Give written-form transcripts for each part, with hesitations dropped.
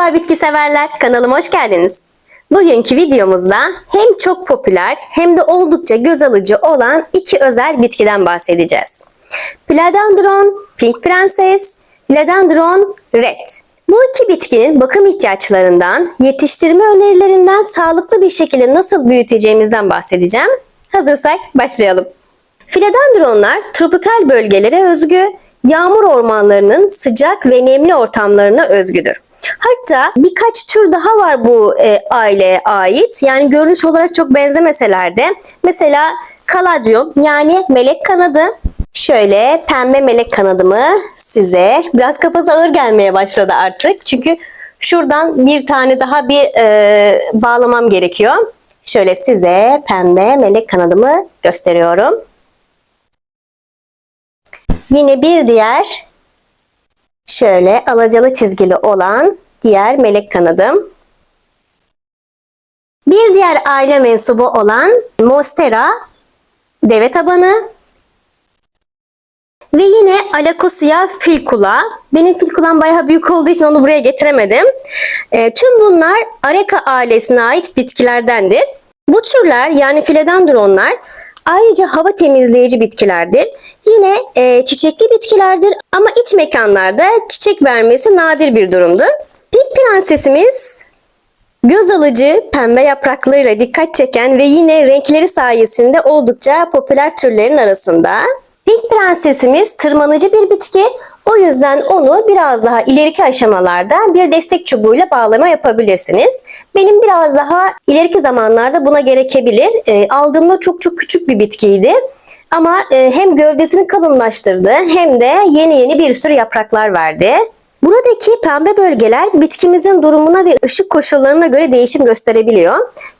Merhaba bitki severler, kanalıma hoş geldiniz. Bugünkü videomuzda hem çok popüler hem de oldukça göz alıcı olan iki özel bitkiden bahsedeceğiz. Philodendron Pink Princess, Philodendron Red. Bu iki bitkinin bakım ihtiyaçlarından, yetiştirme önerilerinden, sağlıklı bir şekilde nasıl büyüteceğimizden bahsedeceğim. Hazırsak başlayalım. Philodendronlar tropikal bölgelere özgü, yağmur ormanlarının sıcak ve nemli ortamlarına özgüdür. Hatta birkaç tür daha var bu aileye ait. Yani görünüş olarak çok benzemeseler de. Mesela Caladium yani melek kanadı. Şöyle pembe melek kanadımı size biraz kafası ağır gelmeye başladı artık. Çünkü şuradan bir tane daha bağlamam gerekiyor. Şöyle size pembe melek kanadımı gösteriyorum. Yine bir diğer şöyle alacalı çizgili olan diğer melek kanadım. Bir diğer aile mensubu olan Monstera deve tabanı. Ve yine Alacosia filcula. Benim filculam bayağı büyük olduğu için onu buraya getiremedim. Tüm bunlar Areca ailesine ait bitkilerdendir. Bu türler yani philodendronlar ayrıca hava temizleyici bitkilerdir. Yine çiçekli bitkilerdir ama iç mekanlarda çiçek vermesi nadir bir durumdur. Pink prensesimiz göz alıcı pembe yapraklarıyla dikkat çeken ve yine renkleri sayesinde oldukça popüler türlerin arasında. Pink prensesimiz tırmanıcı bir bitki. O yüzden onu biraz daha ileriki aşamalarda bir destek çubuğuyla bağlama yapabilirsiniz. Benim biraz daha ileriki zamanlarda buna gerekebilir. Aldığımda çok küçük bir bitkiydi. Ama hem gövdesini kalınlaştırdı hem de yeni bir sürü yapraklar verdi. Buradaki pembe bölgeler bitkimizin durumuna ve ışık koşullarına göre değişim gösterebiliyor.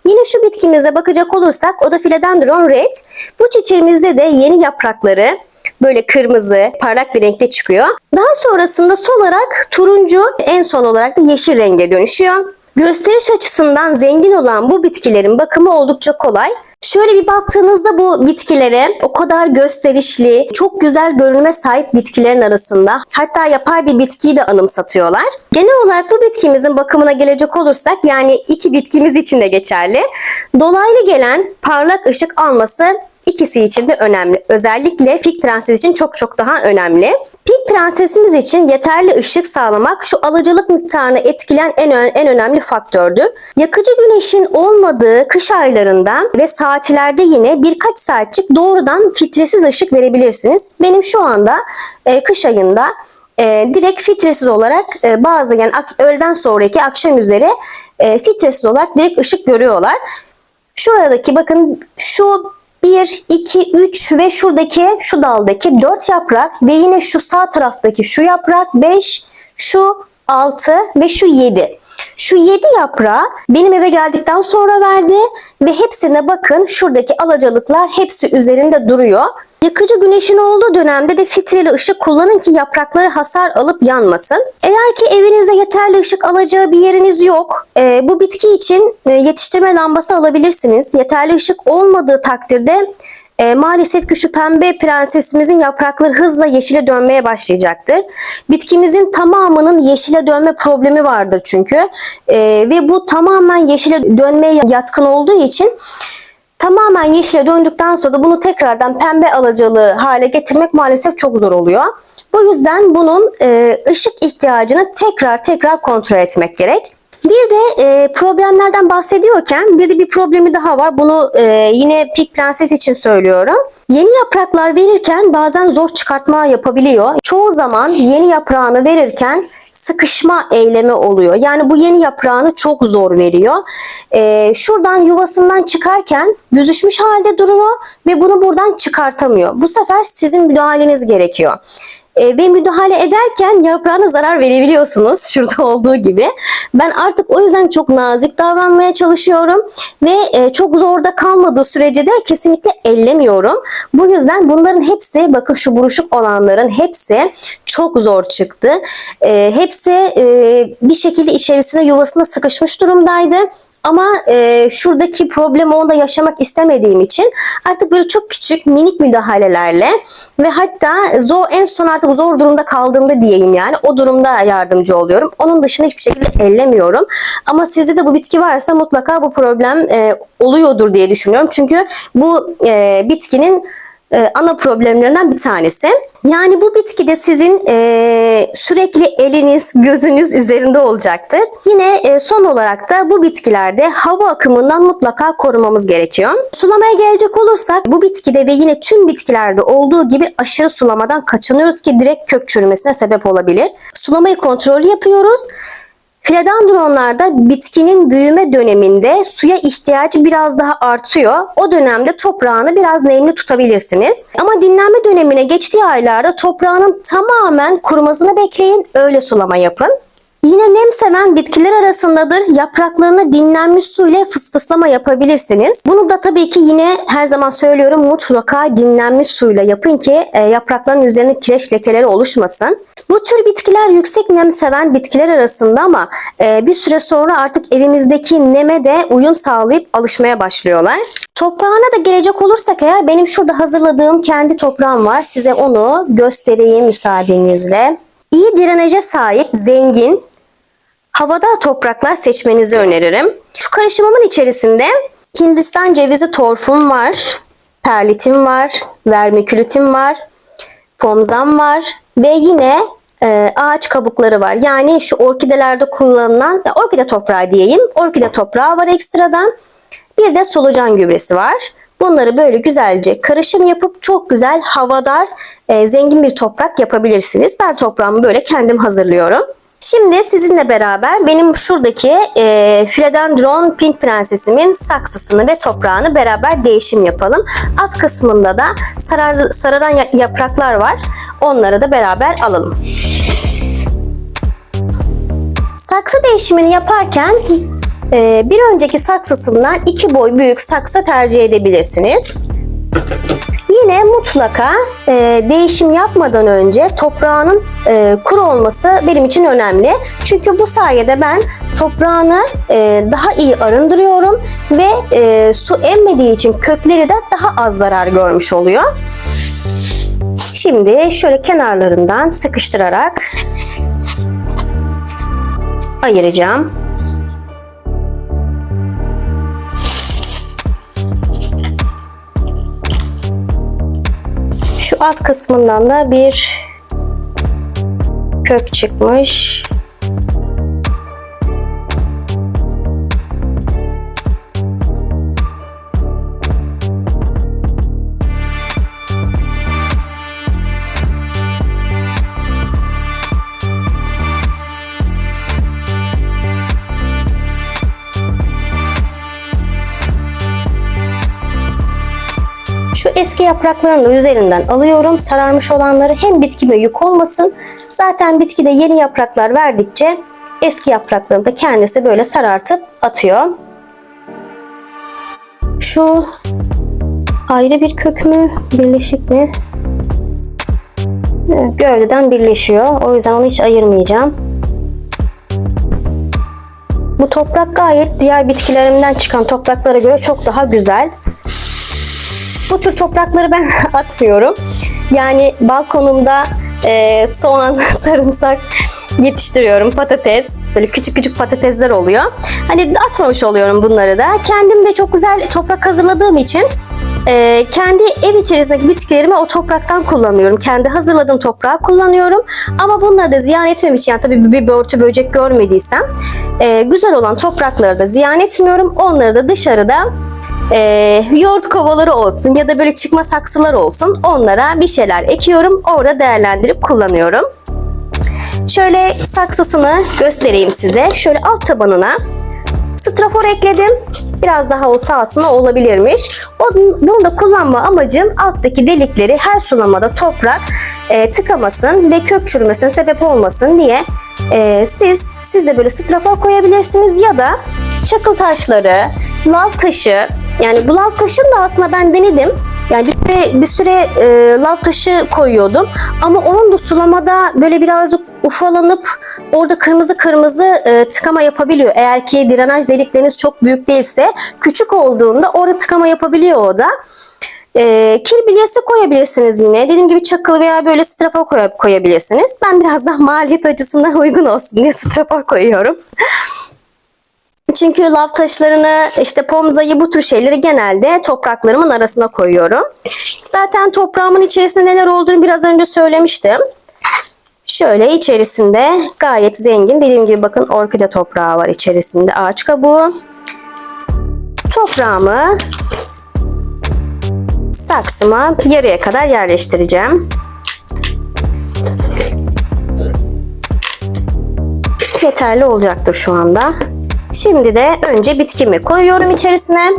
Yine şu bitkimize bakacak olursak o da Philodendron Red. Bu çiçeğimizde de yeni yaprakları böyle kırmızı, parlak bir renkte çıkıyor. Daha sonrasında solarak turuncu, en son olarak da yeşil renge dönüşüyor. Gösteriş açısından zengin olan bu bitkilerin bakımı oldukça kolay. Şöyle bir baktığınızda bu bitkilere o kadar gösterişli, çok güzel görünüme sahip bitkilerin arasında hatta yapay bir bitkiyi de anımsatıyorlar. Genel olarak bu bitkimizin bakımına gelecek olursak yani iki bitkimiz için de geçerli. Dolaylı gelen parlak ışık alması ikisi için de önemli. Özellikle Pink Prenses için çok daha önemli. Pink Prensesimiz için yeterli ışık sağlamak şu alıcılık miktarını etkileyen en önemli faktördür. Yakıcı güneşin olmadığı kış aylarında ve saatlerde yine birkaç saatlik doğrudan filtresiz ışık verebilirsiniz. Benim şu anda kış ayında direkt filtresiz olarak bazı yani öğleden sonraki akşam üzeri filtresiz olarak direkt ışık görüyorlar. Şuradaki bakın şu 1, 2, 3 ve şu daldaki 4 yaprak ve yine şu sağ taraftaki şu yaprak 5, şu 6 ve şu 7. Şu 7 yaprağı benim eve geldikten sonra verdi ve hepsine bakın şuradaki alacalıklar hepsi üzerinde duruyor. Yakıcı güneşin olduğu dönemde de filtreli ışık kullanın ki yaprakları hasar alıp yanmasın. Eğer ki evinizde yeterli ışık alacağı bir yeriniz yok, bu bitki için yetiştirme lambası alabilirsiniz. Yeterli ışık olmadığı takdirde maalesef ki şu pembe prensesimizin yaprakları hızla yeşile dönmeye başlayacaktır. Bitkimizin tamamının yeşile dönme problemi vardır çünkü. Ve bu tamamen yeşile dönmeye yatkın olduğu için tamamen yeşile döndükten sonra da bunu tekrardan pembe alacalı hale getirmek maalesef çok zor oluyor. Bu yüzden bunun ışık ihtiyacını tekrar kontrol etmek gerek. Bir de problemlerden bahsediyorken bir de bir problemi daha var. Bunu yine Pink Prenses için söylüyorum. Yeni yapraklar verirken bazen zor çıkartma yapabiliyor. Çoğu zaman yeni yaprağını verirken sıkışma eylemi oluyor. Yani bu yeni yaprağını çok zor veriyor. Şuradan yuvasından çıkarken büzüşmüş halde duruyor ve bunu buradan çıkartamıyor. Bu sefer sizin müdahaleniz gerekiyor. Ve müdahale ederken yaprağına zarar verebiliyorsunuz. Şurada olduğu gibi. Ben artık o yüzden çok nazik davranmaya çalışıyorum. Ve çok zorda kalmadığı sürece de kesinlikle ellemiyorum. Bu yüzden bunların hepsi bakın şu buruşuk olanların hepsi çok zor çıktı. Hepsi bir şekilde içerisine yuvasına sıkışmış durumdaydı. Ama şuradaki problemi onda yaşamak istemediğim için artık böyle çok küçük minik müdahalelerle ve hatta en son artık zor durumda kaldığımda diyeyim, yani o durumda yardımcı oluyorum. Onun dışında hiçbir şekilde ellemiyorum. Ama sizde de bu bitki varsa mutlaka bu problem oluyordur diye düşünüyorum. Çünkü bu bitkinin ana problemlerinden bir tanesi. Yani bu bitki de sizin sürekli eliniz, gözünüz üzerinde olacaktır. Yine son olarak da bu bitkilerde hava akımından mutlaka korumamız gerekiyor. Sulamaya gelecek olursak bu bitkide ve yine tüm bitkilerde olduğu gibi aşırı sulamadan kaçınıyoruz ki direkt kök çürümesine sebep olabilir. Sulamayı kontrollü yapıyoruz. Filedendronlarda bitkinin büyüme döneminde suya ihtiyacı biraz daha artıyor. O dönemde toprağını biraz nemli tutabilirsiniz. Ama dinlenme dönemine geçtiği aylarda toprağının tamamen kurumasını bekleyin, öyle sulama yapın. Yine nem seven bitkiler arasındadır. Yapraklarını dinlenmiş su ile fısfıslama yapabilirsiniz. Bunu da tabii ki yine her zaman söylüyorum, mutlaka dinlenmiş suyla yapın ki yaprakların üzerine kireç lekeleri oluşmasın. Bu tür bitkiler yüksek nem seven bitkiler arasında ama bir süre sonra artık evimizdeki neme de uyum sağlayıp alışmaya başlıyorlar. Toprağına da gelecek olursak eğer, benim şurada hazırladığım kendi toprağım var. Size onu göstereyim müsaadenizle. İyi drenaja sahip, zengin, havadar topraklar seçmenizi öneririm. Şu karışımımın içerisinde Hindistan cevizi torfum var, perlitim var, vermikülitim var, pomzam var ve yine ağaç kabukları var. Yani şu orkidelerde kullanılan orkide toprağı diyeyim. Orkide toprağı var ekstradan. Bir de solucan gübresi var. Bunları böyle güzelce karışım yapıp çok güzel havadar, zengin bir toprak yapabilirsiniz. Ben toprağımı böyle kendim hazırlıyorum. Şimdi sizinle beraber benim şuradaki Philodendron Pink Prensesimin saksısını ve toprağını beraber değişim yapalım. Alt kısmında da sararan yapraklar var. Onları da beraber alalım. Saksı değişimini yaparken bir önceki saksısından 2 boy büyük saksı tercih edebilirsiniz. Yine mutlaka değişim yapmadan önce toprağının kuru olması benim için önemli. Çünkü bu sayede ben toprağını daha iyi arındırıyorum ve su emmediği için kökleri de daha az zarar görmüş oluyor. Şimdi şöyle kenarlarından sıkıştırarak ayıracağım. Şu alt kısmından da bir kök çıkmış. Şu eski yapraklarını da üzerinden alıyorum. Sararmış olanları, hem bitkime yük olmasın. Zaten bitkide yeni yapraklar verdikçe eski yapraklarını da kendisi böyle sarartıp atıyor. Şu ayrı bir kök mü, birleşik mi? Evet, gövdeden birleşiyor. O yüzden onu hiç ayırmayacağım. Bu toprak gayet diğer bitkilerimden çıkan topraklara göre çok daha güzel. Bu tür toprakları ben atmıyorum. Yani balkonumda soğan, sarımsak yetiştiriyorum. Patates, böyle küçük küçük patatesler oluyor. Hani atmamış oluyorum bunları da. Kendim de çok güzel toprak hazırladığım için kendi ev içerisindeki bitkilerimi o topraktan kullanıyorum. Kendi hazırladığım toprağı kullanıyorum. Ama bunları da ziyan etmem için, yani tabii bir börtü böcek görmediysem güzel olan toprakları da ziyan etmiyorum. Onları da dışarıda yoğurt kovaları olsun ya da böyle çıkma saksılar olsun, onlara bir şeyler ekiyorum. Orada değerlendirip kullanıyorum. Şöyle saksısını göstereyim size. Şöyle alt tabanına strafor ekledim. Biraz daha olsa aslında olabilirmiş. Bunu da kullanma amacım alttaki delikleri her sulamada toprak tıkamasın ve kök çürümesine sebep olmasın diye. Siz de böyle strafor koyabilirsiniz ya da çakıl taşları, lav taşı. Yani bu lav taşını da aslında ben denedim. Yani bir süre lav taşı koyuyordum. Ama onun da sulamada böyle birazcık ufalanıp orada kırmızı kırmızı tıkama yapabiliyor. Eğer ki drenaj delikleriniz çok büyük değilse, küçük olduğunda orada tıkama yapabiliyor o da. Kil bilyesi koyabilirsiniz yine. Dediğim gibi çakıl veya böyle strafor koyabilirsiniz. Ben biraz daha maliyet açısından uygun olsun diye strafor koyuyorum. Çünkü lav taşlarını, işte pomzayı, bu tür şeyleri genelde topraklarımın arasına koyuyorum. Zaten toprağımın içerisinde neler olduğunu biraz önce söylemiştim. Şöyle içerisinde gayet zengin. Dediğim gibi bakın orkide toprağı var içerisinde. Ağaç kabuğu. Toprağımı saksıma yarıya kadar yerleştireceğim. Yeterli olacaktır şu anda. Şimdi de önce bitkimi koyuyorum içerisine.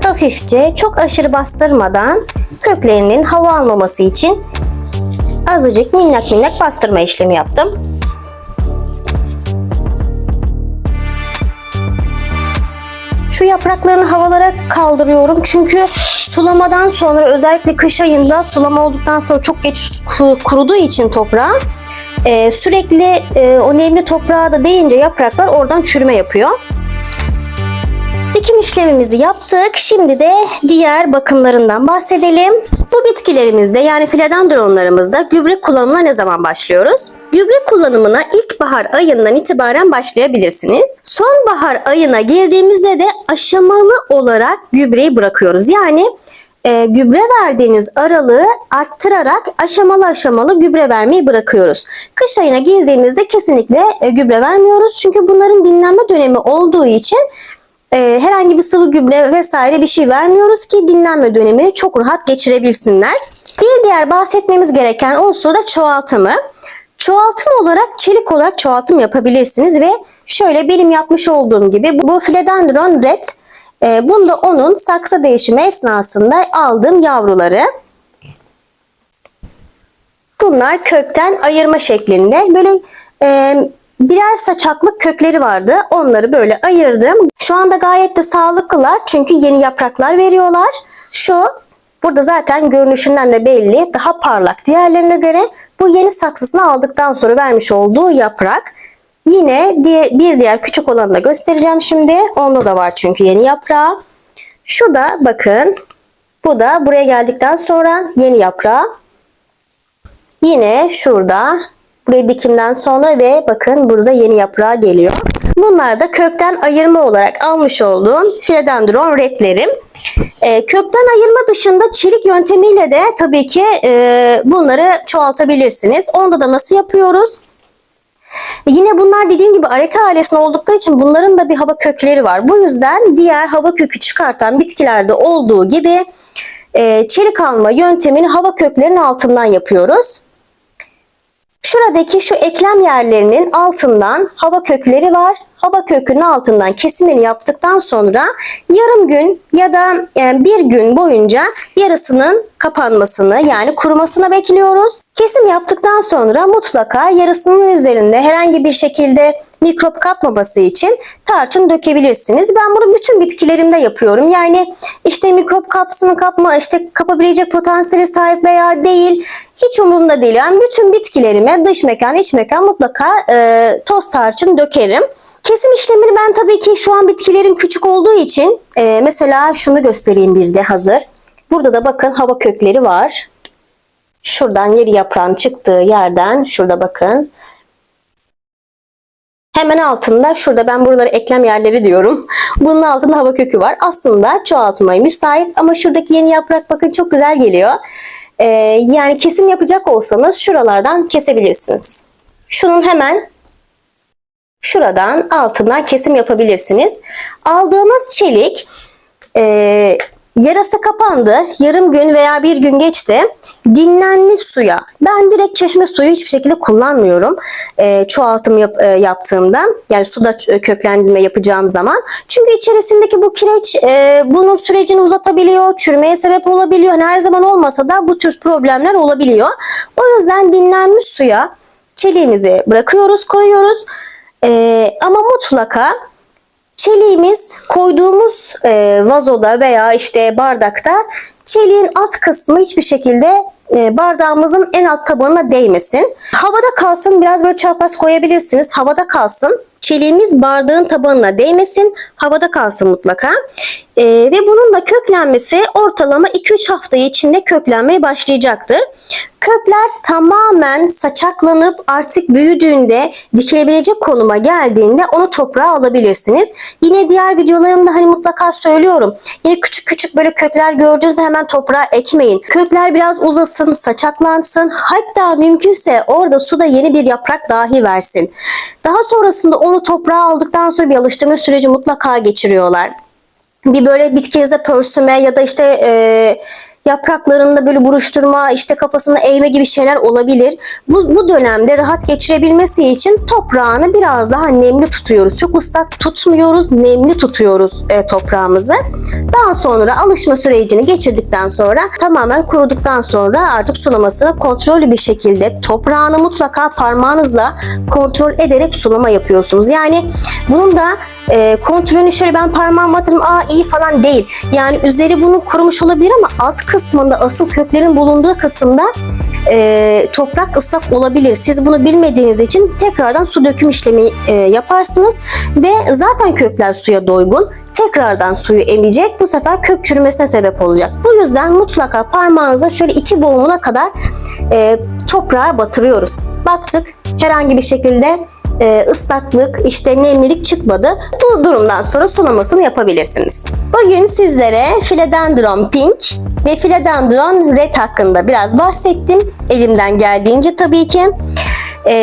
Hafifçe, çok aşırı bastırmadan köklerinin hava almaması için azıcık minnak minnak bastırma işlemi yaptım. Şu yapraklarını havalara kaldırıyorum çünkü sulamadan sonra, özellikle kış ayında sulama olduktan sonra çok geç kuruduğu için toprağı, sürekli o nemli toprağa da değince yapraklar oradan çürüme yapıyor. Dikim işlemimizi yaptık. Şimdi de diğer bakımlarından bahsedelim. Bu bitkilerimizde, yani philodendronlarımızda gübre kullanımına ne zaman başlıyoruz? Gübre kullanımına ilkbahar ayından itibaren başlayabilirsiniz. Sonbahar ayına girdiğimizde de aşamalı olarak gübreyi bırakıyoruz. Yani gübre verdiğiniz aralığı arttırarak aşamalı aşamalı gübre vermeyi bırakıyoruz. Kış ayına girdiğimizde kesinlikle gübre vermiyoruz. Çünkü bunların dinlenme dönemi olduğu için herhangi bir sıvı gübre vesaire bir şey vermiyoruz ki dinlenme dönemini çok rahat geçirebilsinler. Bir diğer bahsetmemiz gereken unsur da çoğaltımı. Çoğaltım olarak çelik olarak çoğaltım yapabilirsiniz ve şöyle benim yapmış olduğum gibi bu Philodendron Red, bunda onun saksı değişimi esnasında aldığım yavruları. Bunlar kökten ayırma şeklinde böyle birer saçaklık kökleri vardı. Onları böyle ayırdım. Şu anda gayet de sağlıklılar çünkü yeni yapraklar veriyorlar. Burada zaten görünüşünden de belli, daha parlak diğerlerine göre. Bu yeni saksısını aldıktan sonra vermiş olduğu yaprak. Yine bir diğer küçük olanı da göstereceğim şimdi. Onda da var çünkü yeni yaprağı. Şu da bakın, bu da buraya geldikten sonra yeni yaprağı. Yine şurada, buraya dikimden sonra ve bakın burada yeni yaprağı geliyor. Bunlar da kökten ayırma olarak almış olduğum Philodendron Red'lerim. Kökten ayırma dışında çelik yöntemiyle de tabii ki bunları çoğaltabilirsiniz. Onda da nasıl yapıyoruz? Yine bunlar dediğim gibi areka ailesinde oldukları için bunların da bir hava kökleri var. Bu yüzden diğer hava kökü çıkartan bitkilerde olduğu gibi çelik alma yöntemini hava köklerinin altından yapıyoruz. Şuradaki şu eklem yerlerinin altından hava kökleri var. Hava kökünün altından kesimini yaptıktan sonra yarım gün ya da bir gün boyunca yarısının kapanmasını yani kurumasını bekliyoruz. Kesim yaptıktan sonra mutlaka yarısının üzerinde herhangi bir şekilde mikrop kapmaması için tarçın dökebilirsiniz. Ben bunu bütün bitkilerimde yapıyorum. Yani işte mikrop kapsın kapabilecek potansiyele sahip veya değil hiç umurumda değil. Yani bütün bitkilerime dış mekan iç mekan mutlaka toz tarçın dökerim. Kesim işlemini ben tabii ki şu an bitkilerim küçük olduğu için mesela şunu göstereyim bir de hazır. Burada da bakın hava kökleri var. Şuradan yeni yaprağın çıktığı yerden şurada bakın. Hemen altında şurada ben buraları eklem yerleri diyorum. Bunun altında hava kökü var. Aslında çoğaltmaya müsait ama şuradaki yeni yaprak bakın çok güzel geliyor. Yani kesim yapacak olsanız şuralardan kesebilirsiniz. Şunun hemen şuradan altından kesim yapabilirsiniz. Aldığınız çelik yarası kapandı. Yarım gün veya bir gün geçti. Dinlenmiş suya. Ben direkt çeşme suyu hiçbir şekilde kullanmıyorum. Çoğaltım yaptığımda. Yani suda köklendirme yapacağım zaman. Çünkü içerisindeki bu kireç bunun sürecini uzatabiliyor. Çürümeye sebep olabiliyor. Yani her zaman olmasa da bu tür problemler olabiliyor. O yüzden dinlenmiş suya çeliğimizi bırakıyoruz, koyuyoruz. Ama mutlaka çeliğimiz koyduğumuz vazoda veya işte bardakta çeliğin alt kısmı hiçbir şekilde bardağımızın en alt tabanına değmesin. Havada kalsın, biraz böyle çapraz koyabilirsiniz. Havada kalsın. Çeliğimiz bardağın tabanına değmesin. Havada kalsın mutlaka. Ve bunun da köklenmesi ortalama 2-3 hafta içinde köklenmeye başlayacaktır. Kökler tamamen saçaklanıp artık büyüdüğünde dikilebilecek konuma geldiğinde onu toprağa alabilirsiniz. Yine diğer videolarımda hani mutlaka söylüyorum. Yine küçük küçük böyle kökler gördüğünüzde hemen toprağa ekmeyin. Kökler biraz uzasın, saçaklansın. Hatta mümkünse orada suda yeni bir yaprak dahi versin. Daha sonrasında onu toprağa aldıktan sonra bir alıştırma süreci mutlaka geçiriyorlar. Bir böyle bitkinize pörsüme ya da işte yapraklarında böyle buruşturma, işte kafasını eğme gibi şeyler olabilir. Bu dönemde rahat geçirebilmesi için toprağını biraz daha nemli tutuyoruz. Çok ıslak tutmuyoruz, nemli tutuyoruz toprağımızı. Daha sonra alışma sürecini geçirdikten sonra tamamen kuruduktan sonra artık sulamasını kontrollü bir şekilde toprağını mutlaka parmağınızla kontrol ederek sulama yapıyorsunuz. Yani bunun da kontrolünü şöyle ben parmağımı atırım iyi falan değil. Yani üzeri bunun kurumuş olabilir ama alt kısmında asıl köklerin bulunduğu kısımda toprak ıslak olabilir. Siz bunu bilmediğiniz için tekrardan su döküm işlemi yaparsınız ve zaten kökler suya doygun. Tekrardan suyu emecek. Bu sefer kök çürümesine sebep olacak. Bu yüzden mutlaka parmağınıza şöyle 2 boğumuna kadar toprağa batırıyoruz. Baktık herhangi bir şekilde ıslaklık, işte nemlilik çıkmadı. Bu durumdan sonra sulamasını yapabilirsiniz. Bugün sizlere Philodendron Pink ve Philodendron Red hakkında biraz bahsettim. Elimden geldiğince tabii ki.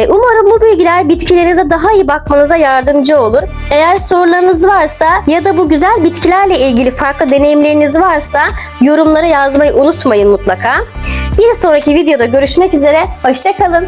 Umarım bu bilgiler bitkilerinize daha iyi bakmanıza yardımcı olur. Eğer sorularınız varsa ya da bu güzel bitkilerle ilgili farklı deneyimleriniz varsa yorumlara yazmayı unutmayın mutlaka. Bir sonraki videoda görüşmek üzere. Hoşça kalın.